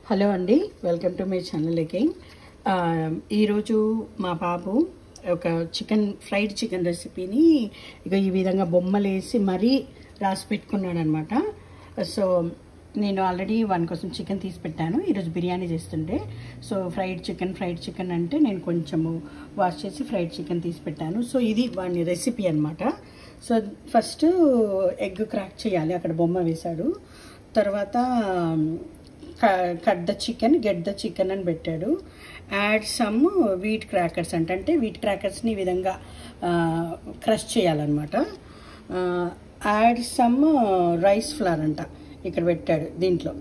Hello అండి, welcome to my channel again. ఈరోజు మా బాబు ఒక ఫ్రైడ్ చికెన్ రెసిపీని ఇక ఈ విధంగా బొమ్మలు వేసి మరీ రాసి పెట్టుకున్నాడు అనమాట. సో నేను ఆల్రెడీ వాని కోసం చికెన్ తీసి పెట్టాను. ఈరోజు బిర్యానీ చేస్తుండే. సో ఫ్రైడ్ చికెన్ అంటే నేను కొంచెము వాష్ చేసి ఫ్రైడ్ చికెన్ తీసి పెట్టాను. సో ఇది వాని రెసిపీ అనమాట. సో ఫస్ట్ ఎగ్ క్రాక్ చేయాలి, అక్కడ బొమ్మ వేశాడు. తర్వాత cut the chicken, get the chicken అని పెట్టాడు. యాడ్ సమ్ వీట్ క్రాకర్స్ అంటే వీట్ క్రాకర్స్ని ఈ విధంగా క్రష్ చేయాలన్నమాట. యాడ్ సమ్ రైస్ ఫ్లవర్ అంట ఇక్కడ పెట్టాడు. దీంట్లో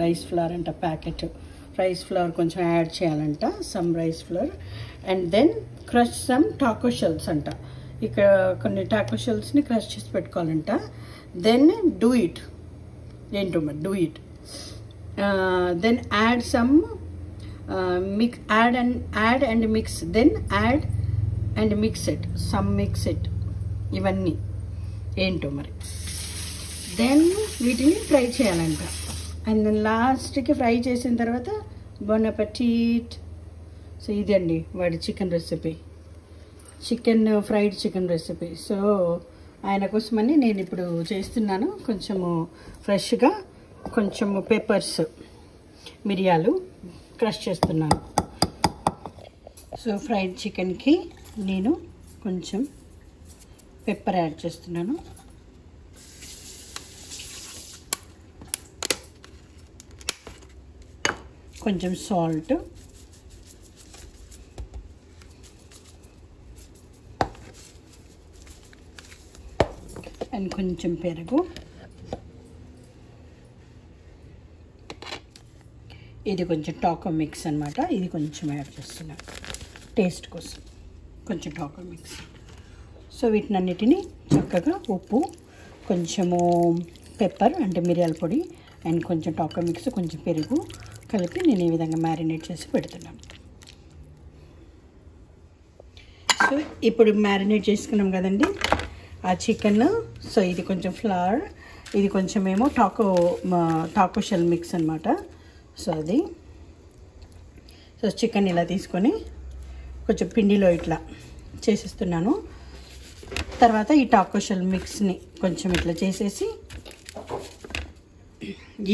రైస్ ఫ్లవర్ అంట, ప్యాకెట్ రైస్ ఫ్లవర్ కొంచెం యాడ్ చేయాలంట, some rice flour. And then crush some taco shells అంట. ఇక్కడ కొన్ని టాకో షెల్స్ని క్రష్ చేసి పెట్టుకోవాలంట. దెన్ డూ ఇట్, ఏంటో మరి do it. Then add some add and mix, then add and mix it, mix it ఇవన్నీ ఏంటో మరి. దెన్ వీటిని ఫ్రై చేయాలంట. అండ్ దెన్ లాస్ట్కి ఫ్రై చేసిన తర్వాత బొన్ అపెటిట్. సో ఇదండి వాడి chicken recipe, fried chicken recipe. So ఆయన కోసమని నేను ఇప్పుడు చేస్తున్నాను. కొంచెము ఫ్రెష్గా కొంచెము పెప్పర్స్, మిరియాలు క్రష్ చేస్తున్నాను. సో ఫ్రైడ్ చికెన్కి నేను కొంచెం పెప్పర్ యాడ్ చేస్తున్నాను. కొంచెం సాల్ట్, అండ్ కొంచెం పెరుగు. ఇది కొంచెం టాకో మిక్స్ అనమాట. ఇది కొంచెం యాడ్ చేస్తున్నాను టేస్ట్ కోసం, కొంచెం టాకో మిక్స్. సో వీటినన్నిటిని చక్కగా ఉప్పు, కొంచెము పెప్పర్ అంటే మిరియాల పొడి, అండ్ కొంచెం టాకో మిక్స్, కొంచెం పెరుగు కలిపి నేను ఈ విధంగా మ్యారినేట్ చేసి పెడుతున్నాను. సో ఇప్పుడు మ్యారినేట్ చేసుకున్నాం కదండి ఆ చికెన్. సో ఇది కొంచెం ఫ్లవర్, ఇది కొంచెం ఏమో టాకో షెల్ మిక్స్ అనమాట. సో అది చికెన్ ఇలా తీసుకొని కొంచెం పిండిలో ఇట్లా చేసేస్తున్నాను. తర్వాత ఈ టాకో షెల్ మిక్స్ని కొంచెం ఇట్లా చేసేసి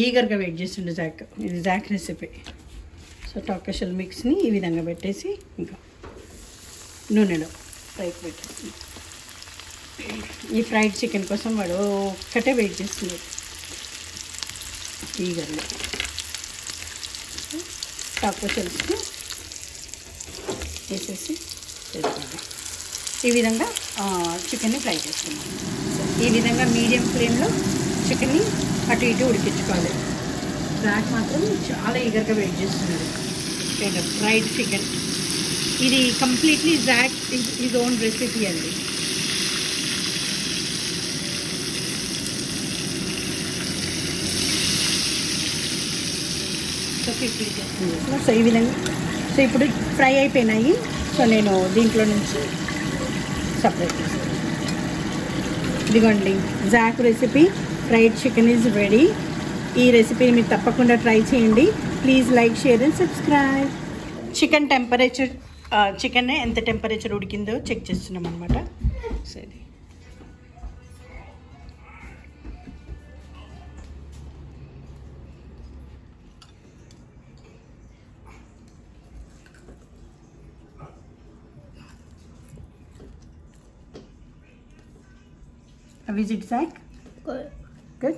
ఈగర్గా వెయిట్ చేస్తుండే జాక్. ఇది Jack recipe. So taco shell మిక్స్ని ఈ విధంగా పెట్టేసి ఇంకా నూనెలో ఫ్రైకి పెట్టేసి, ఈ ఫ్రైడ్ చికెన్ కోసం వాడు ఒక్కటే వెయిట్ చేస్తుంది ఈగర్లో. టాకో షెల్స్ని వేసేసి చేసుకోవాలి. ఈ విధంగా చికెన్ని ఫ్రై చేసుకున్నాను. ఈ విధంగా మీడియం ఫ్లేమ్లో చికెన్ని అటు ఇటు ఉడికించుకోవాలి. జాక్ మాత్రం చాలా ఈగర్గా వెయిట్ చేస్తున్నాడు. ఫ్రైడ్ చికెన్ ఇది completely Jack his own recipe అండి. సో ఈ విధంగా సో ఇప్పుడు ఫ్రై అయిపోయినాయి. సో నేను దీంట్లో నుంచి సపరేట్ చేస్తాను. ఇదిగోండి Jack recipe fried chicken is ready. ఈ రెసిపీని మీరు తప్పకుండా ట్రై చేయండి. Please like, share and subscribe. Chicken temperature, chicken ఎంత టెంపరేచర్ ఉడికిందో చెక్ చేస్తున్నాం అనమాట. సరే, How is it, Zach? Good. Good?